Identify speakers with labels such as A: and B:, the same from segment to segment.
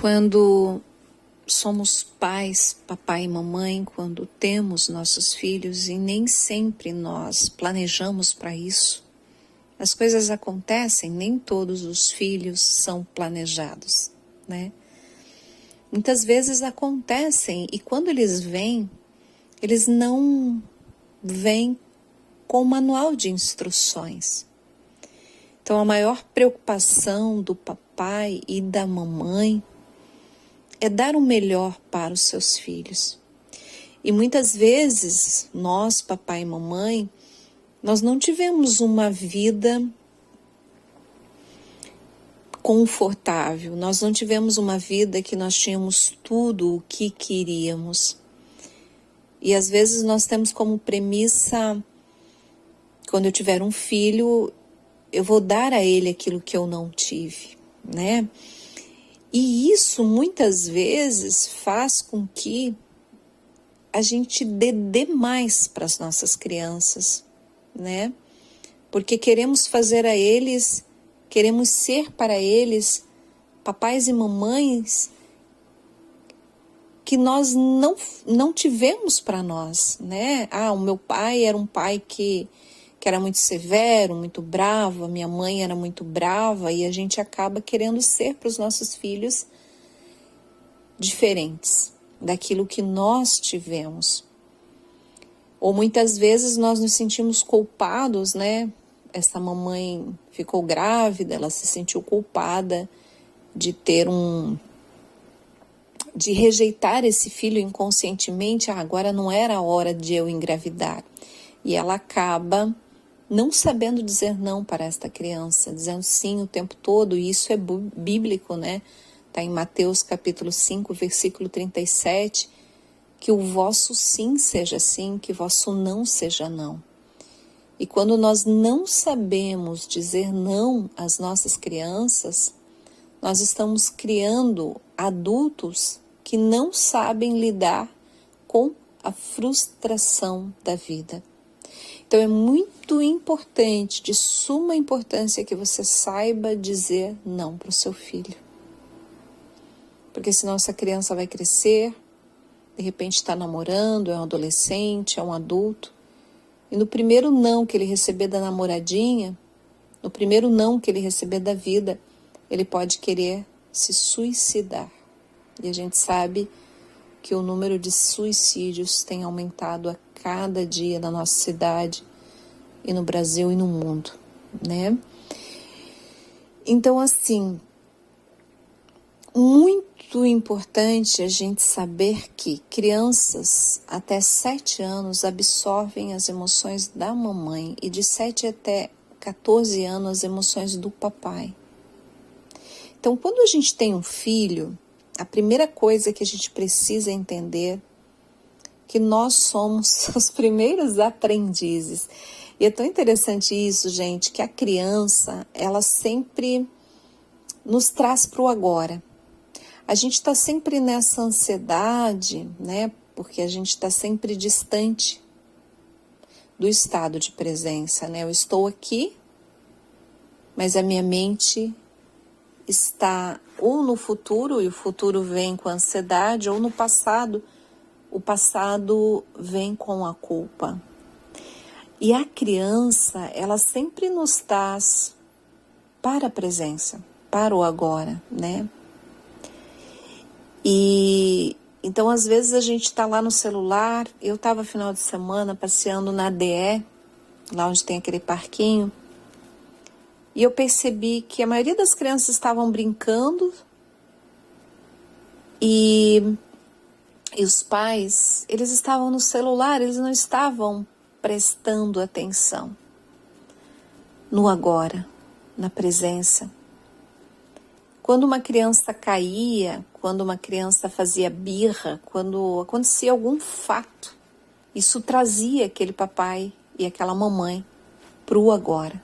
A: Quando somos pais, papai e mamãe, quando temos nossos filhos e nem sempre nós planejamos para isso, as coisas acontecem, nem todos os filhos são planejados, né? Muitas vezes acontecem e quando eles vêm, eles não vêm com manual de instruções. Então a maior preocupação do papai e da mamãe é dar o melhor para os seus filhos. E muitas vezes, nós, papai e mamãe, nós não tivemos uma vida confortável, nós não tivemos uma vida que nós tínhamos tudo o que queríamos. E às vezes nós temos como premissa, quando eu tiver um filho, eu vou dar a ele aquilo que eu não tive, né? E isso muitas vezes faz com que a gente dê demais para as nossas crianças, né? Porque queremos fazer a eles, queremos ser para eles papais e mamães que nós não tivemos para nós, né? O meu pai era um pai que era muito severo, muito bravo, a minha mãe era muito brava, e a gente acaba querendo ser para os nossos filhos diferentes daquilo que nós tivemos. Ou muitas vezes nós nos sentimos culpados, né? Essa mamãe ficou grávida, ela se sentiu culpada de de rejeitar esse filho inconscientemente. Agora não era a hora de eu engravidar. E ela acaba não sabendo dizer não para esta criança, dizendo sim o tempo todo, e isso é bíblico, né? Está em Mateus capítulo 5, versículo 37, que o vosso sim seja sim, que o vosso não seja não. E quando nós não sabemos dizer não às nossas crianças, nós estamos criando adultos que não sabem lidar com a frustração da vida. Então é muito importante, de suma importância, que você saiba dizer não para o seu filho. Porque senão essa criança vai crescer, de repente está namorando, é um adolescente, é um adulto, e no primeiro não que ele receber da namoradinha, no primeiro não que ele receber da vida, ele pode querer se suicidar. E a gente sabe que o número de suicídios tem aumentado a cada dia na nossa cidade, e no Brasil e no mundo, né? Então, assim, muito importante a gente saber que crianças até 7 anos absorvem as emoções da mamãe e de 7 até 14 anos as emoções do papai. Então, quando a gente tem um filho, a primeira coisa que a gente precisa entender que nós somos os primeiros aprendizes. E é tão interessante isso, gente, que a criança, ela sempre nos traz para o agora. A gente está sempre nessa ansiedade, né? Porque a gente está sempre distante do estado de presença, né? Eu estou aqui, mas a minha mente está ou no futuro, e o futuro vem com ansiedade, ou no passado, o passado vem com a culpa. E a criança, ela sempre nos traz para a presença, para o agora, né? E então, às vezes, a gente está lá no celular. Eu estava final de semana passeando na DE, lá onde tem aquele parquinho, e eu percebi que a maioria das crianças estavam brincando e os pais, eles estavam no celular, eles não estavam prestando atenção no agora, na presença. Quando uma criança caía, quando uma criança fazia birra, quando acontecia algum fato, isso trazia aquele papai e aquela mamãe para o agora.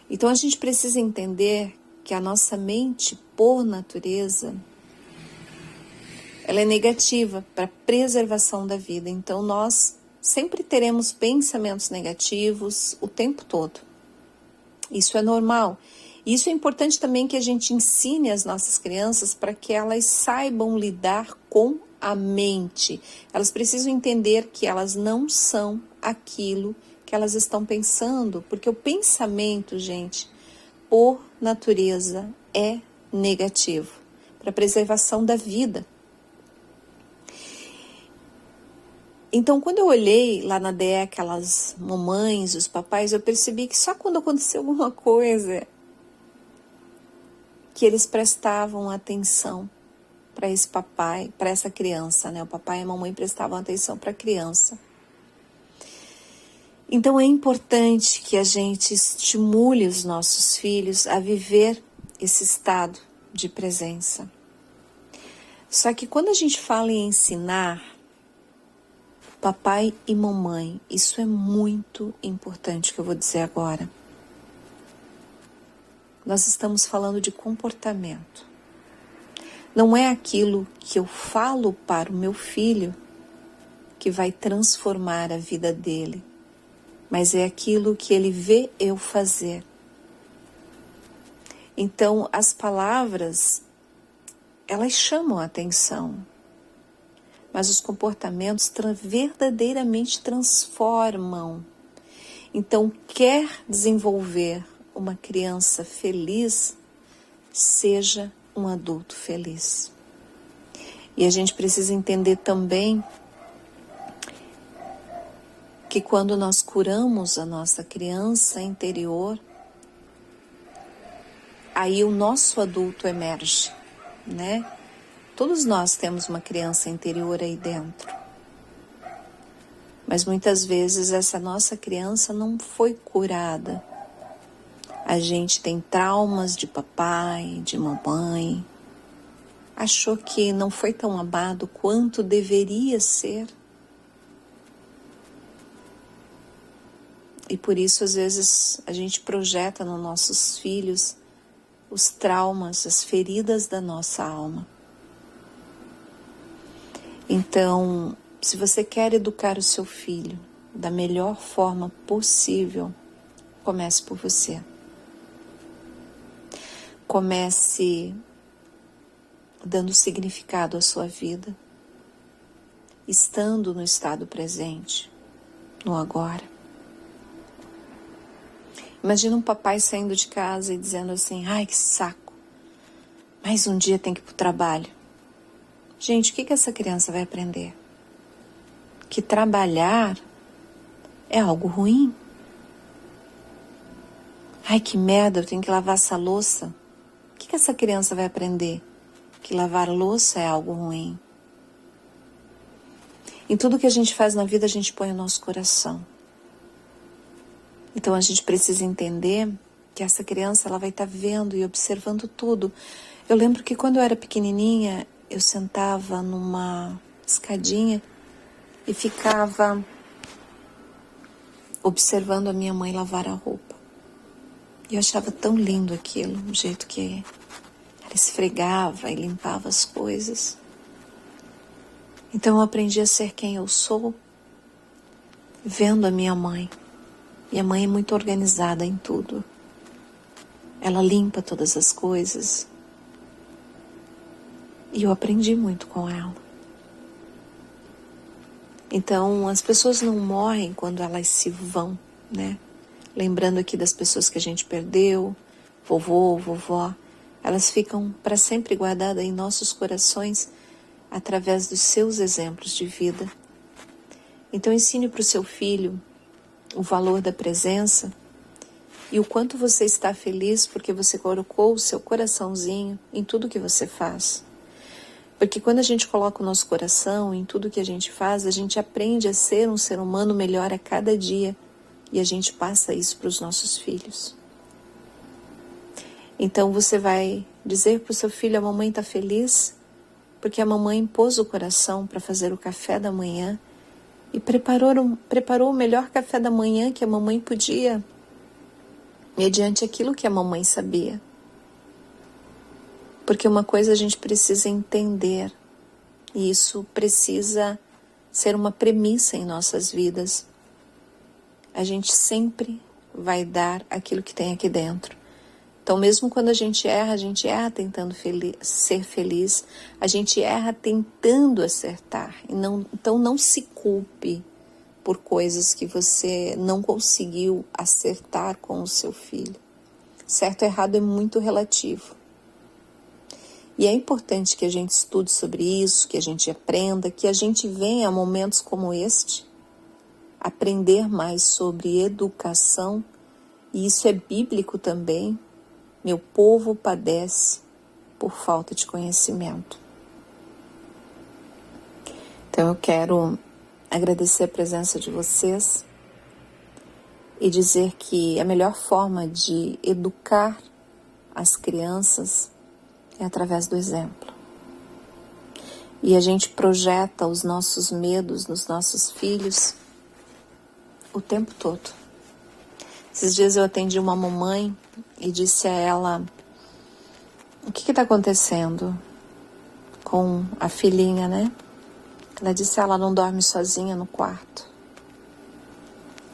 A: Então a gente precisa entender que a nossa mente, por natureza, ela é negativa para a preservação da vida. Então nós sempre teremos pensamentos negativos o tempo todo. Isso é normal. Isso é importante também que a gente ensine as nossas crianças para que elas saibam lidar com a mente. Elas precisam entender que elas não são aquilo que elas estão pensando, porque o pensamento, gente, por natureza, é negativo para a preservação da vida. Então, quando eu olhei lá na DE aquelas mamães, os papais, eu percebi que só quando aconteceu alguma coisa que eles prestavam atenção para esse papai, para essa criança, né? O papai e a mamãe prestavam atenção para a criança. Então é importante que a gente estimule os nossos filhos a viver esse estado de presença. Só que quando a gente fala em ensinar, papai e mamãe, isso é muito importante que eu vou dizer agora. Nós estamos falando de comportamento. Não é aquilo que eu falo para o meu filho que vai transformar a vida dele, mas é aquilo que ele vê eu fazer. Então, as palavras, elas chamam a atenção, mas os comportamentos verdadeiramente transformam. Então, quer desenvolver uma criança feliz, seja um adulto feliz. E a gente precisa entender também que quando nós curamos a nossa criança interior, aí o nosso adulto emerge, né? Todos nós temos uma criança interior aí dentro. Mas muitas vezes essa nossa criança não foi curada. A gente tem traumas de papai, de mamãe. Achou que não foi tão amado quanto deveria ser. E por isso, às vezes, a gente projeta nos nossos filhos os traumas, as feridas da nossa alma. Então, se você quer educar o seu filho da melhor forma possível, comece por você. Comece dando significado à sua vida, estando no estado presente, no agora. Imagina um papai saindo de casa e dizendo assim: ai, que saco, mais um dia tem que ir para o trabalho. Gente, o que essa criança vai aprender? Que trabalhar é algo ruim. Ai, que merda, eu tenho que lavar essa louça. O que essa criança vai aprender? Que lavar louça é algo ruim. Em tudo que a gente faz na vida, a gente põe o nosso coração. Então a gente precisa entender que essa criança ela vai estar vendo e observando tudo. Eu lembro que quando eu era pequenininha, eu sentava numa escadinha e ficava observando a minha mãe lavar a roupa. E eu achava tão lindo aquilo, o jeito que ela esfregava e limpava as coisas. Então eu aprendi a ser quem eu sou, vendo a minha mãe. Minha mãe é muito organizada em tudo. Ela limpa todas as coisas. E eu aprendi muito com ela. Então, as pessoas não morrem quando elas se vão, né? Lembrando aqui das pessoas que a gente perdeu, vovô, vovó, elas ficam para sempre guardadas em nossos corações através dos seus exemplos de vida. Então, ensine para o seu filho o valor da presença e o quanto você está feliz porque você colocou o seu coraçãozinho em tudo que você faz. Porque quando a gente coloca o nosso coração em tudo que a gente faz, a gente aprende a ser um ser humano melhor a cada dia e a gente passa isso para os nossos filhos. Então você vai dizer para o seu filho: a mamãe está feliz porque a mamãe pôs o coração para fazer o café da manhã e preparou o melhor café da manhã que a mamãe podia, mediante aquilo que a mamãe sabia. Porque uma coisa a gente precisa entender, e isso precisa ser uma premissa em nossas vidas. A gente sempre vai dar aquilo que tem aqui dentro. Então, mesmo quando a gente erra tentando ser feliz, a gente erra tentando acertar. Então, não se culpe por coisas que você não conseguiu acertar com o seu filho. Certo ou errado é muito relativo. E é importante que a gente estude sobre isso, que a gente aprenda, que a gente venha a momentos como este, aprender mais sobre educação, e isso é bíblico também. Meu povo padece por falta de conhecimento. Então eu quero agradecer a presença de vocês e dizer que a melhor forma de educar as crianças é através do exemplo. E a gente projeta os nossos medos nos nossos filhos o tempo todo. Esses dias eu atendi uma mamãe e disse a ela: o que está acontecendo com a filhinha, né? Ela disse: ela não dorme sozinha no quarto.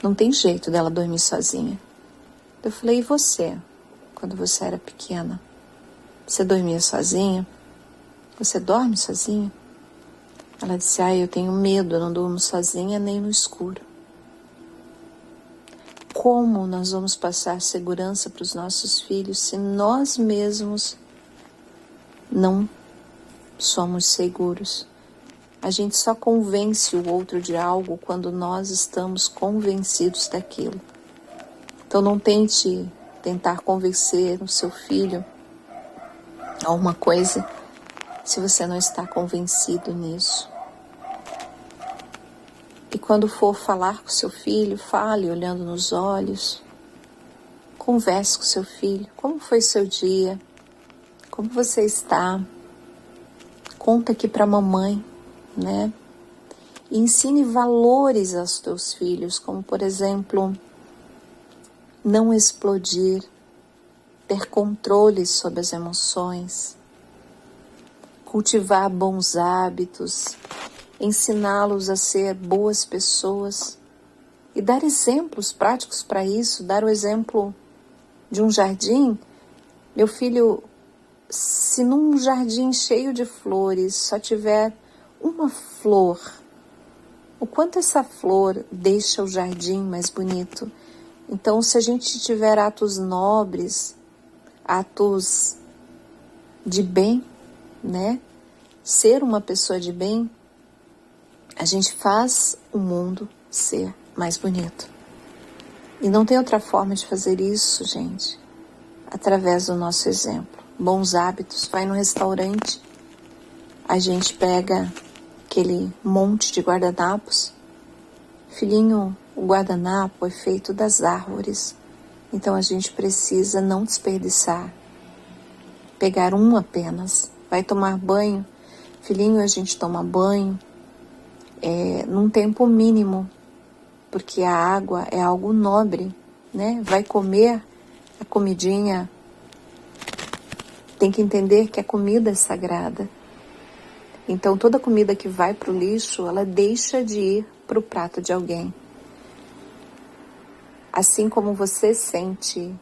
A: Não tem jeito dela dormir sozinha. Eu falei: e você, quando você era pequena? Você dormia sozinha? Você dorme sozinha? Ela disse: eu tenho medo, eu não durmo sozinha nem no escuro. Como nós vamos passar segurança para os nossos filhos se nós mesmos não somos seguros? A gente só convence o outro de algo quando nós estamos convencidos daquilo. Então não tente tentar convencer o seu filho a uma coisa se você não está convencido nisso. E quando for falar com seu filho, fale olhando nos olhos. Converse com seu filho. Como foi seu dia? Como você está? Conta aqui para a mamãe, né? E ensine valores aos teus filhos, como por exemplo, não explodir, ter controle sobre as emoções, cultivar bons hábitos, ensiná-los a ser boas pessoas e dar exemplos práticos para isso. Dar o exemplo de um jardim. Meu filho, se num jardim cheio de flores só tiver uma flor, o quanto essa flor deixa o jardim mais bonito? Então, se a gente tiver atos nobres, atos de bem, né? Ser uma pessoa de bem, a gente faz o mundo ser mais bonito. E não tem outra forma de fazer isso, gente, através do nosso exemplo. Bons hábitos. Vai no restaurante, a gente pega aquele monte de guardanapos. Filhinho, o guardanapo é feito das árvores. Então a gente precisa não desperdiçar. Pegar um apenas. Vai tomar banho. Filhinho, a gente toma banho num tempo mínimo, porque a água é algo nobre, né? Vai comer a comidinha, tem que entender que a comida é sagrada. Então toda comida que vai para o lixo, ela deixa de ir para o prato de alguém. Assim como você sente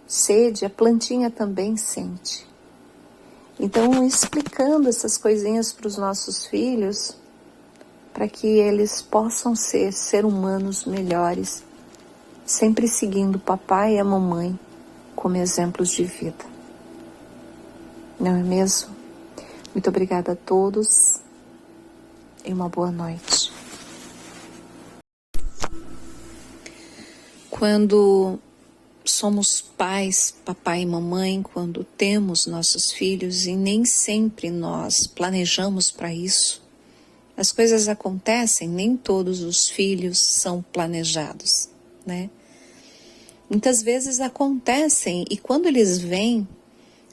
A: sede, a plantinha também sente. Então, explicando essas coisinhas para os nossos filhos, para que eles possam ser humanos melhores, sempre seguindo o papai e a mamãe como exemplos de vida. Não é mesmo? Muito obrigada a todos e uma boa noite. Quando somos pais, papai e mamãe, quando temos nossos filhos, e nem sempre nós planejamos para isso, as coisas acontecem, nem todos os filhos são planejados, né? Muitas vezes acontecem e quando eles vêm,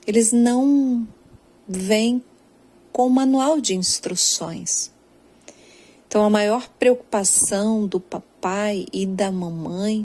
A: eles não vêm com o manual de instruções. Então a maior preocupação do papai e da mamãe